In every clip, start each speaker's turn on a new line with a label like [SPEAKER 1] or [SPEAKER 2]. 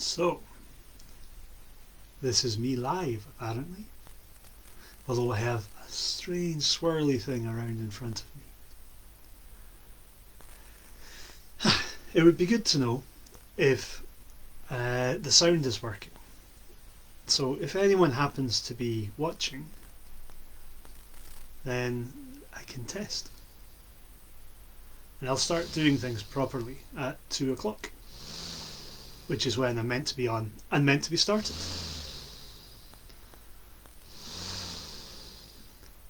[SPEAKER 1] So, this is me live, apparently, although I have a strange swirly thing around in front of me. It would be good to know if the sound is working. So if anyone happens to be watching, then I can test. And I'll start doing things properly at 2 o'clock, which is when I'm meant to be on and meant to be started.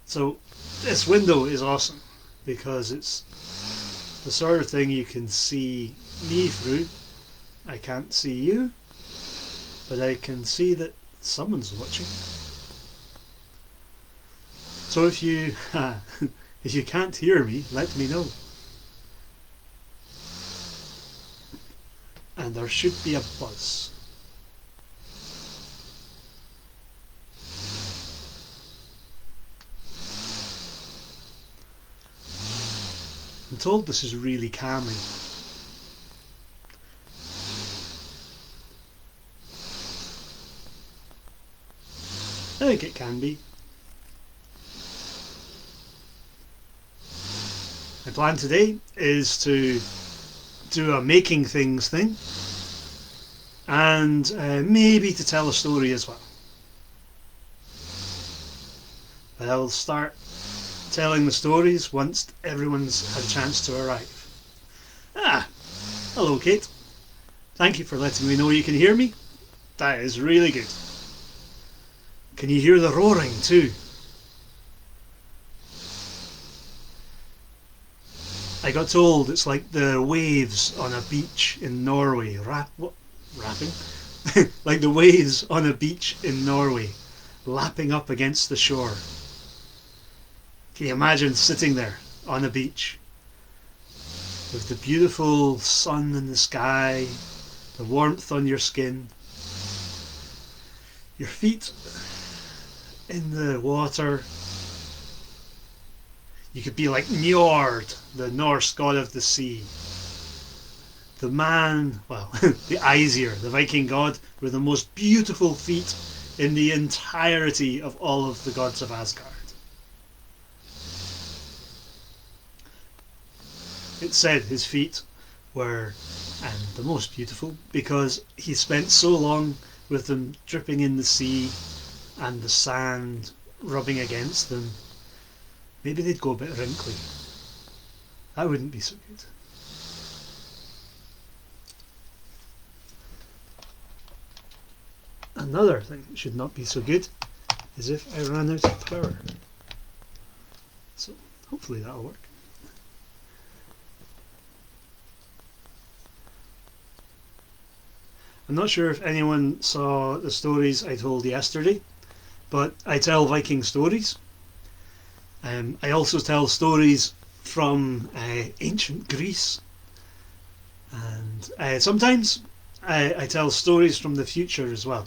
[SPEAKER 1] So this window is awesome because it's the sort of thing you can see me through. I can't see you, but I can see that someone's watching. So if you if you can't hear me, let me know. And there should be a buzz. I'm told this is really calming. I think it can be. My plan today is to do a making things thing and maybe to tell a story as well. But I'll start telling the stories once everyone's had a chance to arrive. Hello Kate. Thank you for letting me know you can hear me. That is really good. Can you hear the roaring too? I got told it's like the waves on a beach in Norway. Rapping? Like the waves on a beach in Norway, lapping up against the shore. Can you imagine sitting there on a beach with the beautiful sun in the sky, the warmth on your skin, your feet in the water? You could be like Njord, the Norse god of the sea. The man, well, the Aesir, the Viking god, with the most beautiful feet in the entirety of all of the gods of Asgard. It said his feet were the most beautiful because he spent so long with them dripping in the sea and the sand rubbing against them. Maybe they'd go a bit wrinkly. That wouldn't be so good. Another thing that should not be so good is if I ran out of power. So hopefully that'll work. I'm not sure if anyone saw the stories I told yesterday, but I tell Viking stories. I also tell stories from ancient Greece, and sometimes I tell stories from the future as well.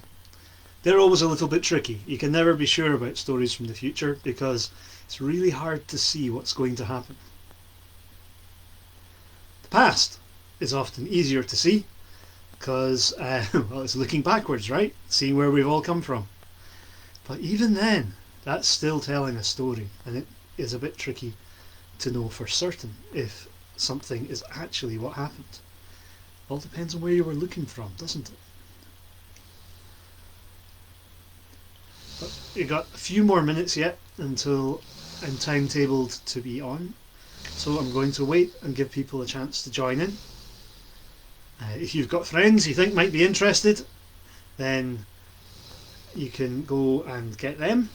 [SPEAKER 1] They're always a little bit tricky. You can never be sure about stories from the future because it's really hard to see what's going to happen. The past is often easier to see because well, it's looking backwards, right? Seeing where we've all come from. But even then, that's still telling a story, and it is a bit tricky to know for certain if something is actually what happened. All depends on where you were looking from, doesn't it? But you've got a few more minutes yet until I'm timetabled to be on, so I'm going to wait and give people a chance to join in. If you've got friends you think might be interested, then you can go and get them.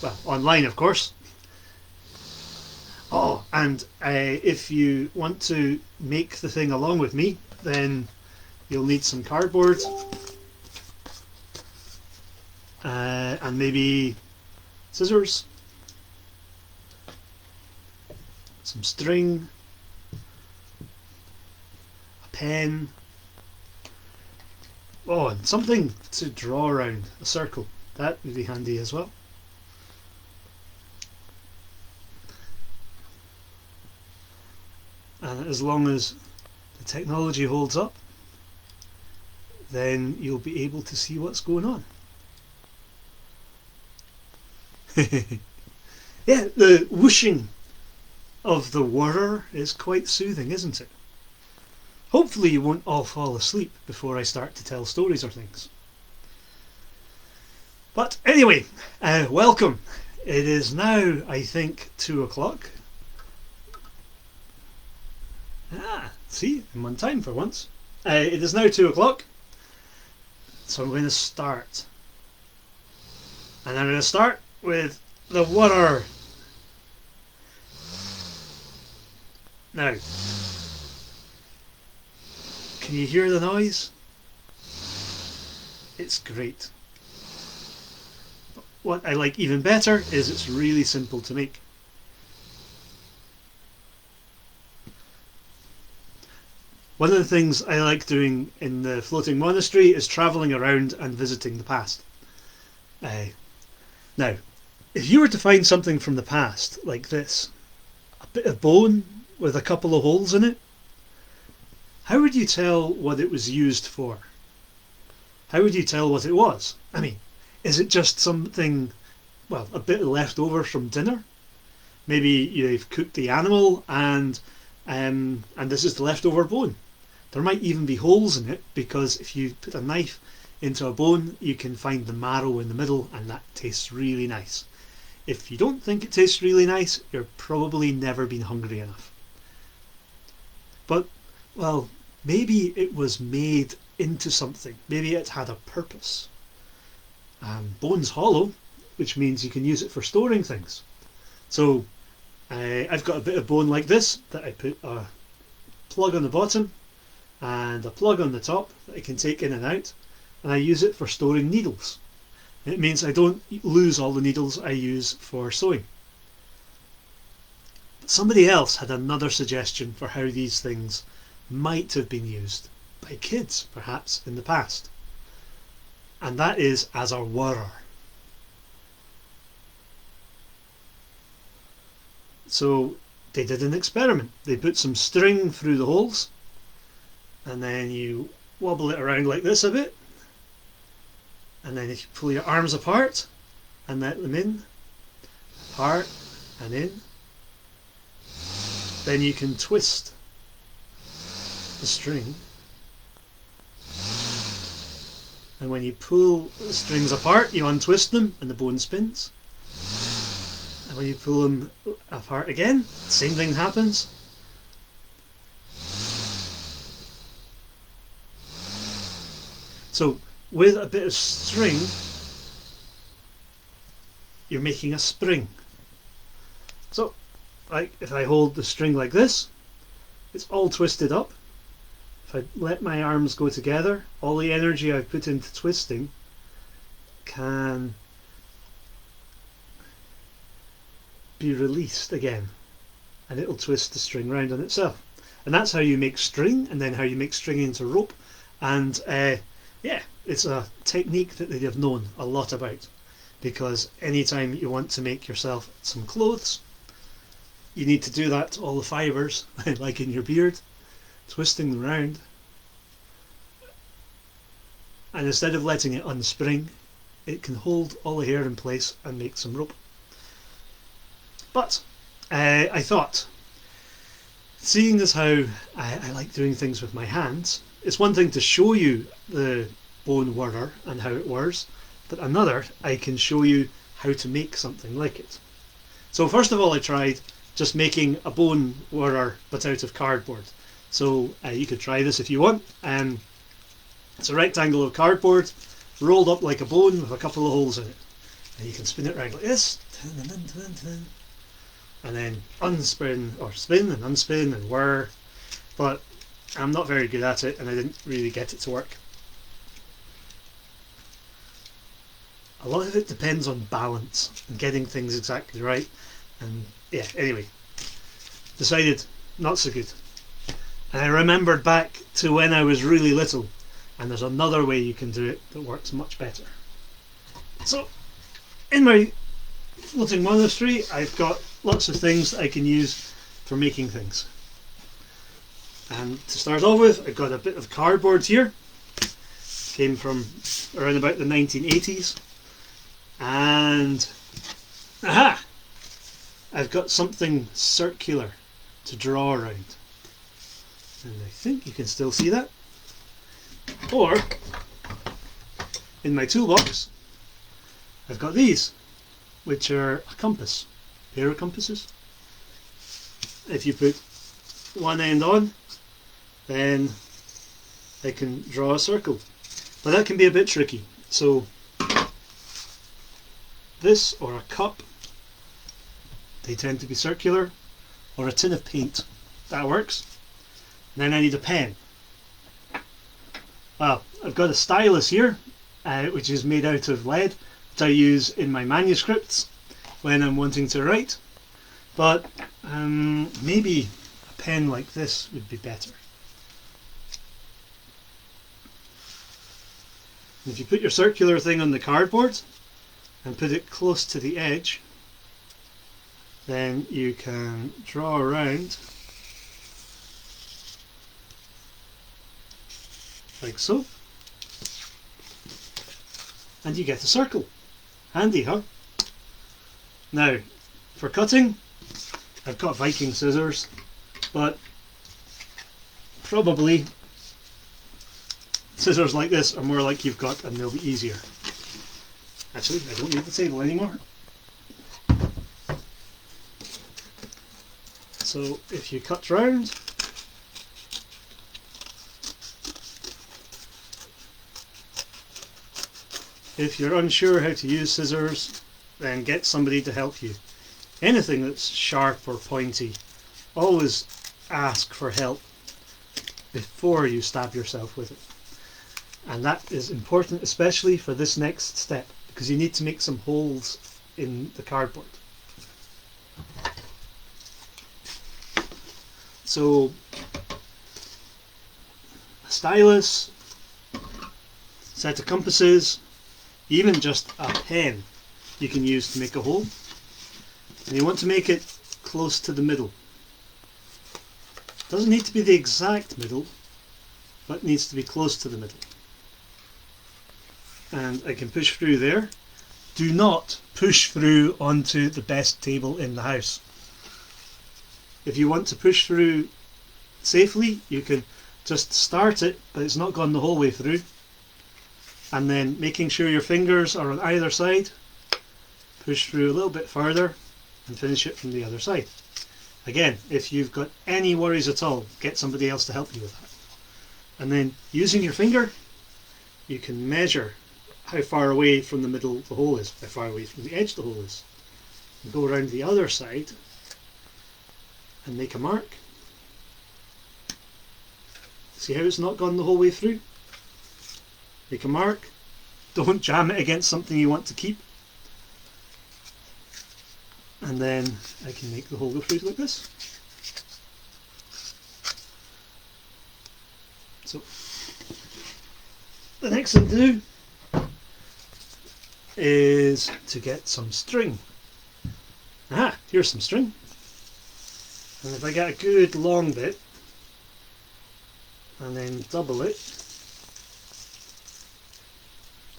[SPEAKER 1] Well, online of course. Oh, and if you want to make the thing along with me, then you'll need some cardboard and maybe scissors, some string, a pen, and something to draw around, a circle. That would be handy as well. And as long as the technology holds up, then you'll be able to see what's going on. Yeah, the whooshing of the whirrer is quite soothing, isn't it? Hopefully you won't all fall asleep before I start to tell stories or things. But anyway, welcome. It is now, I think, 2 o'clock. See, I'm on time for once. It is now 2 o'clock, so I'm going to start. And I'm going to start with the whirrer. Now, can you hear the noise? It's great. What I like even better is it's really simple to make. One of the things I like doing in the floating monastery is travelling around and visiting the past. Now, if you were to find something from the past, like this, a bit of bone with a couple of holes in it, how would you tell what it was used for? How would you tell what it was? I mean, is it just something, well, a bit left over from dinner? Maybe you've cooked the animal and this is the leftover bone. There might even be holes in it, because if you put a knife into a bone, you can find the marrow in the middle, and that tastes really nice. If you don't think it tastes really nice, you're probably never been hungry enough. But, well, maybe it was made into something. Maybe it had a purpose. Bone's hollow, which means you can use it for storing things. So I've got a bit of bone like this that I put a plug on the bottom and a plug on the top that I can take in and out, and I use it for storing needles. It means I don't lose all the needles I use for sewing. But somebody else had another suggestion for how these things might have been used by kids, perhaps, in the past. And that is as a whirrer. So they did an experiment. They put some string through the holes, and then you wobble it around like this a bit, and then if you pull your arms apart and let them in, apart and in, then you can twist the string, and when you pull the strings apart, you untwist them and the bone spins, and when you pull them apart again, the same thing happens. So with a bit of string, you're making a spring. So like if I hold the string like this, it's all twisted up. If I let my arms go together, all the energy I've put into twisting can be released again, and it'll twist the string round on itself. And that's how you make string, and then how you make string into rope. And yeah, it's a technique that they have known a lot about, because anytime you want to make yourself some clothes, you need to do that to all the fibres, like in your beard, twisting them round. And instead of letting it unspring, it can hold all the hair in place and make some rope. But I thought, seeing as how I like doing things with my hands, it's one thing to show you the bone whirrer and how it whirs, but another, I can show you how to make something like it. So first of all, I tried just making a bone whirrer but out of cardboard. So you could try this if you want. It's a rectangle of cardboard rolled up like a bone with a couple of holes in it, and you can spin it around like this, and then unspin or spin and unspin and whir. But I'm not very good at it, and I didn't really get it to work. A lot of it depends on balance and getting things exactly right, and yeah, anyway, decided not so good. And I remembered back to when I was really little, and there's another way you can do it that works much better. So in my floating monastery, I've got lots of things that I can use for making things. And to start off with, I've got a bit of cardboard here, came from around about the 1980s. And aha! I've got something circular to draw around. And I think you can still see that. Or, in my toolbox, I've got these, which are a compass, a pair of compasses. If you put one end on, then I can draw a circle. But that can be a bit tricky. So, this or a cup, they tend to be circular, or a tin of paint, that works. And then I need a pen. Well, I've got a stylus here, which is made out of lead, which I use in my manuscripts when I'm wanting to write. But maybe a pen like this would be better. If you put your circular thing on the cardboard and put it close to the edge, then you can draw around like so, and you get a circle. Handy, huh? Now, for cutting, I've got Viking scissors, but probably scissors like this are more like you've got and they'll be easier. Actually, I don't need the table anymore. So if you cut round, if you're unsure how to use scissors, then get somebody to help you. Anything that's sharp or pointy, always ask for help before you stab yourself with it. And that is important, especially for this next step, because you need to make some holes in the cardboard. So, a stylus, set of compasses, even just a pen you can use to make a hole. And you want to make it close to the middle. Doesn't need to be the exact middle, but needs to be close to the middle. And I can push through there. Do not push through onto the best table in the house. If you want to push through safely, you can just start it, but it's not gone the whole way through. And then making sure your fingers are on either side, push through a little bit further and finish it from the other side. Again, if you've got any worries at all, get somebody else to help you with that. And then using your finger, you can measure how far away from the middle the hole is, how far away from the edge the hole is. And go around the other side and make a mark. See how it's not gone the whole way through? Make a mark. Don't jam it against something you want to keep. And then I can make the hole go through like this. So the next thing to do is to get some string. Aha, here's some string. And if I get a good long bit and then double it,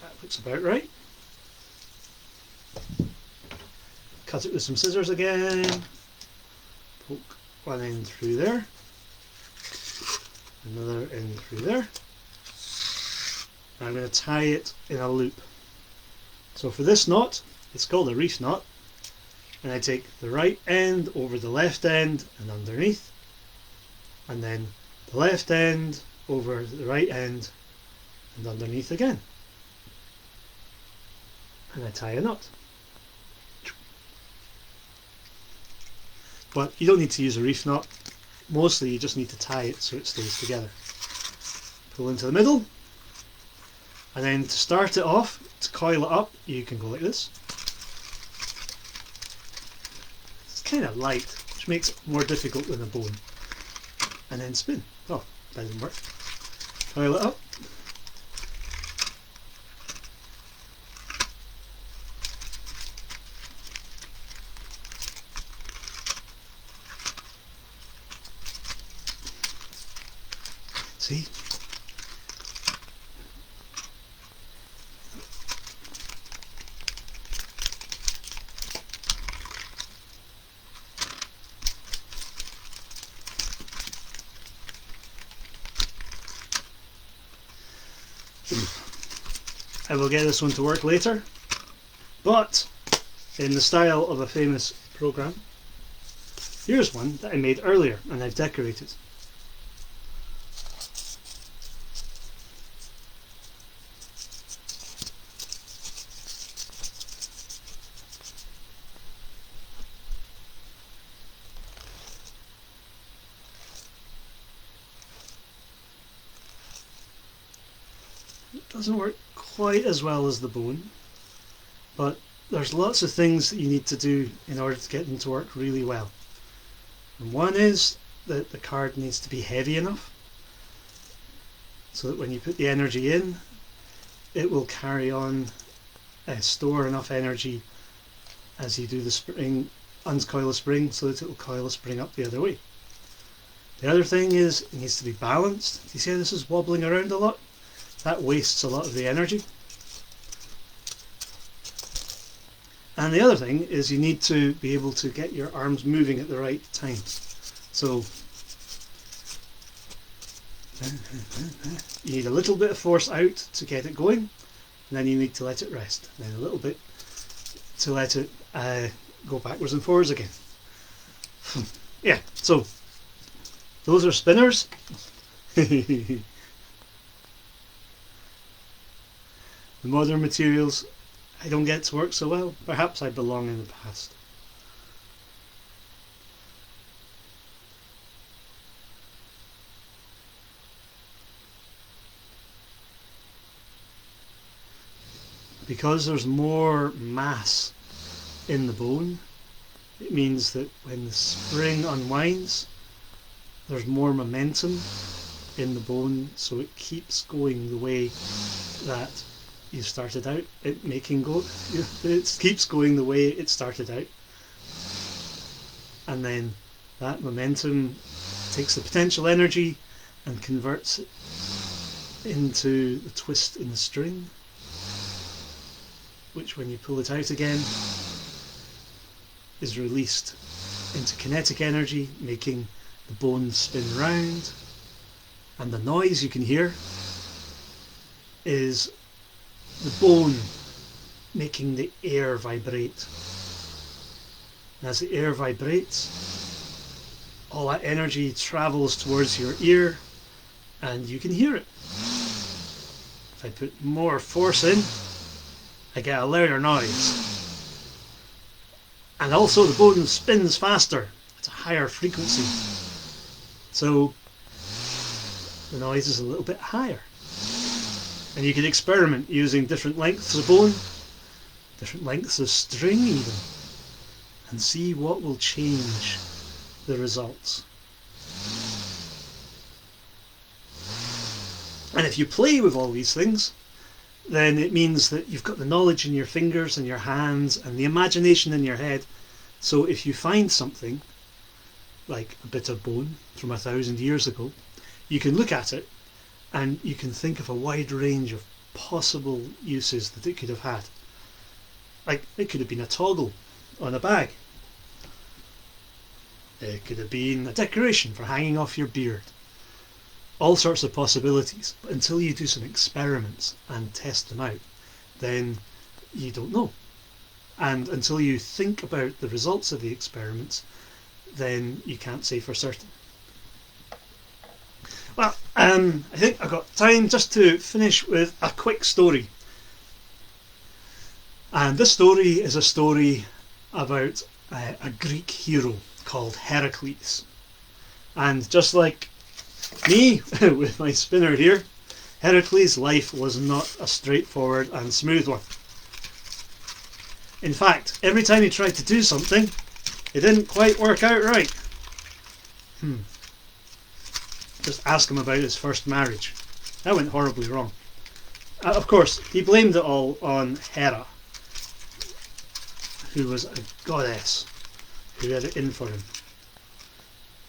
[SPEAKER 1] that looks about right. Cut it with some scissors again, poke one end through there, another end through there, and I'm going to tie it in a loop. So for this knot, it's called a reef knot, and I take the right end over the left end and underneath, and then the left end over the right end and underneath again, and I tie a knot. But you don't need to use a reef knot, mostly you just need to tie it so it stays together. Pull into the middle, and then to start it off, to coil it up, you can go like this. It's kind of light, which makes it more difficult than a bone. And then spin. Oh, that didn't work. Coil it up. See? I will get this one to work later, but in the style of a famous program. Here's one that I made earlier and I've decorated. It doesn't work quite as well as the bone, but there's lots of things that you need to do in order to get them to work really well. And one is that the card needs to be heavy enough so that when you put the energy in, it will carry on, store enough energy as you do the spring, uncoil the spring, so that it will coil the spring up the other way. The other thing is it needs to be balanced. Do you see how this is wobbling around a lot? That wastes a lot of the energy. And the other thing is you need to be able to get your arms moving at the right time. So you need a little bit of force out to get it going, and then you need to let it rest. And then a little bit to let it go backwards and forwards again. Yeah, so those are spinners. The modern materials I don't get to work so well. Perhaps I belong in the past. Because there's more mass in the bone, it means that when the spring unwinds, there's more momentum in the bone, so it keeps going the way that you started out it making go. It keeps going the way it started out, and then that momentum takes the potential energy and converts it into the twist in the string, which when you pull it out again is released into kinetic energy, making the bone spin round. And the noise you can hear is the bone making the air vibrate. And as the air vibrates, all that energy travels towards your ear and you can hear it. If I put more force in, I get a louder noise. And also the bone spins faster at a higher frequency. So the noise is a little bit higher. And you can experiment using different lengths of bone, different lengths of string even, and see what will change the results. And if you play with all these things, then it means that you've got the knowledge in your fingers and your hands and the imagination in your head. So if you find something like a bit of bone from 1,000 years ago, you can look at it and you can think of a wide range of possible uses that it could have had. Like, it could have been a toggle on a bag. It could have been a decoration for hanging off your beard. All sorts of possibilities. But until you do some experiments and test them out, then you don't know. And until you think about the results of the experiments, then you can't say for certain. Well, I think I've got time just to finish with a quick story. And this story is a story about a Greek hero called Heracles. And just like me, with my spinner here, Heracles' life was not a straightforward and smooth one. In fact, every time he tried to do something, it didn't quite work out right. Just ask him about his first marriage. That went horribly wrong. Of course, he blamed it all on Hera, who was a goddess who had it in for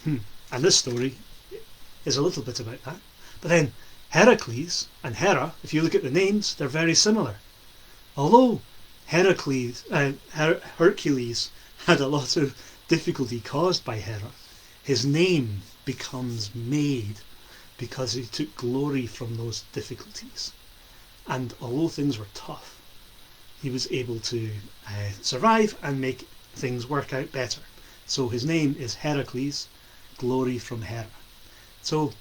[SPEAKER 1] him. And this story is a little bit about that. But then Heracles and Hera, if you look at the names, they're very similar. Although Hercules had a lot of difficulty caused by Hera, his name becomes made because he took glory from those difficulties. and although things were tough, he was able to survive and make things work out better. So his name is Heracles, glory from Hera. So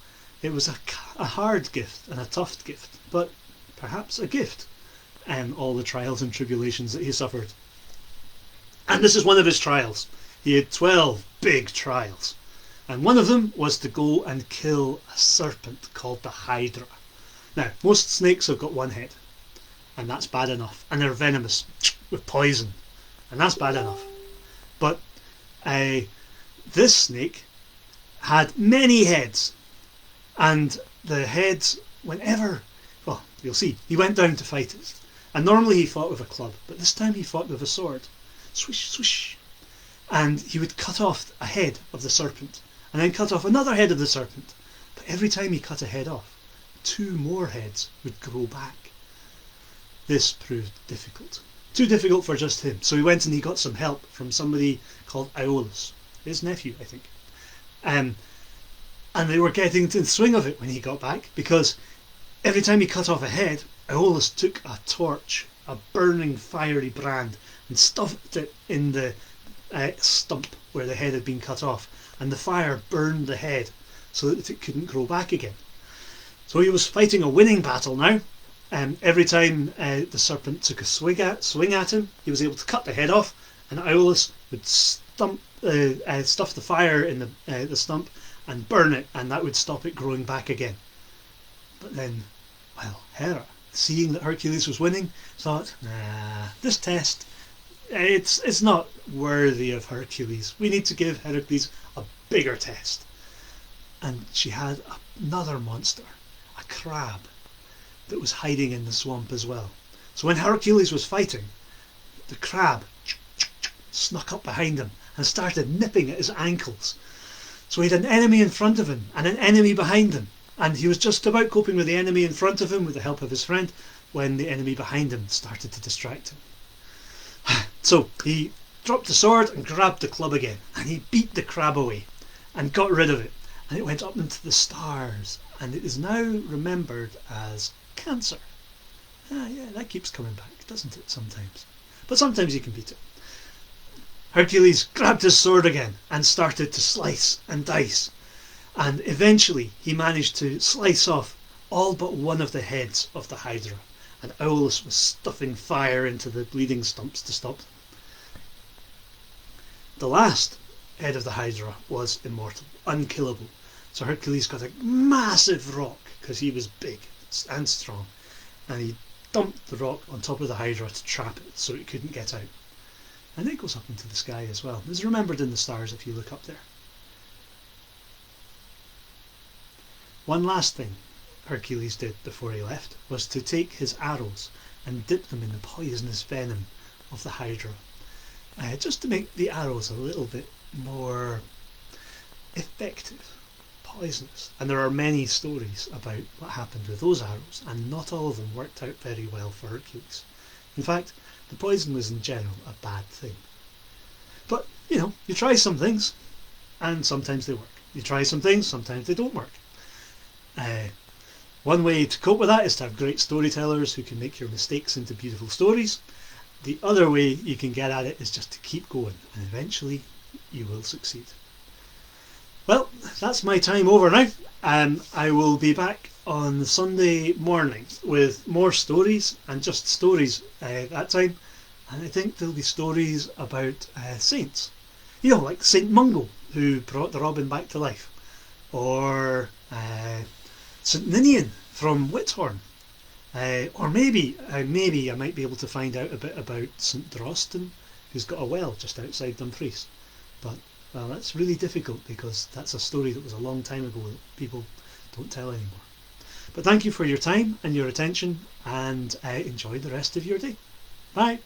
[SPEAKER 1] it was a hard gift and a tough gift, but perhaps a gift, and all the trials and tribulations that he suffered. And this is one of his trials. He had 12 big trials, and one of them was to go and kill a serpent called the Hydra. Now, most snakes have got one head, and that's bad enough, and they're venomous with poison, and that's bad enough. But this snake had many heads, and the heads, whenever, well, you'll see, he went down to fight it, and normally he fought with a club, but this time he fought with a sword. Swish, swish. And he would cut off a head of the serpent, and then cut off another head of the serpent. But every time he cut a head off, 2 more heads would grow back. This proved difficult. Too difficult for just him. So he went and he got some help from somebody called Aeolus, his nephew, I think. And they were getting to the swing of it when he got back, because every time he cut off a head, Aeolus took a torch, a burning fiery brand, and stuffed it in the stump where the head had been cut off, and the fire burned the head so that it couldn't grow back again. So he was fighting a winning battle now. Every time the serpent took a swing at him, he was able to cut the head off, and Aeolus would stuff the fire in the stump and burn it, and that would stop it growing back again. But then, well, Hera, seeing that Hercules was winning, thought, nah, this test, it's not worthy of Hercules. We need to give Hercules a bigger test. And she had another monster, a crab, that was hiding in the swamp as well. So when Hercules was fighting, the crab snuck up behind him and started nipping at his ankles. So he had an enemy in front of him and an enemy behind him, and he was just about coping with the enemy in front of him with the help of his friend when the enemy behind him started to distract him. So he dropped the sword and grabbed the club again, and he beat the crab away and got rid of it, and it went up into the stars, and it is now remembered as Cancer. Yeah, that keeps coming back, doesn't it, sometimes? But sometimes you can beat it. Hercules grabbed his sword again and started to slice and dice, and eventually he managed to slice off all but one of the heads of the Hydra, and Aeolus was stuffing fire into the bleeding stumps to stop them. The last head of the Hydra was immortal, unkillable, so Hercules got a massive rock, because he was big and strong, and he dumped the rock on top of the Hydra to trap it so it couldn't get out. And it goes up into the sky as well. It's remembered in the stars if you look up there. One last thing Hercules did before he left was to take his arrows and dip them in the poisonous venom of the Hydra, just to make the arrows a little bit more effective, poisonous. And there are many stories about what happened with those arrows, and not all of them worked out very well for Hercules. In fact, the poison was in general a bad thing. But, you try some things, and sometimes they work. You try some things, sometimes they don't work. One way to cope with that is to have great storytellers who can make your mistakes into beautiful stories. The other way you can get at it is just to keep going, and eventually you will succeed. Well, that's my time over now. I will be back on Sunday morning with more stories, and just stories that time. And I think there'll be stories about saints. Like Saint Mungo, who brought the robin back to life. Or St Ninian from Whithorn. Or maybe I might be able to find out a bit about St Drosten, who's got a well just outside Dumfries. But, well, that's really difficult because that's a story that was a long time ago that people don't tell anymore. But thank you for your time and your attention, and enjoy the rest of your day. Bye!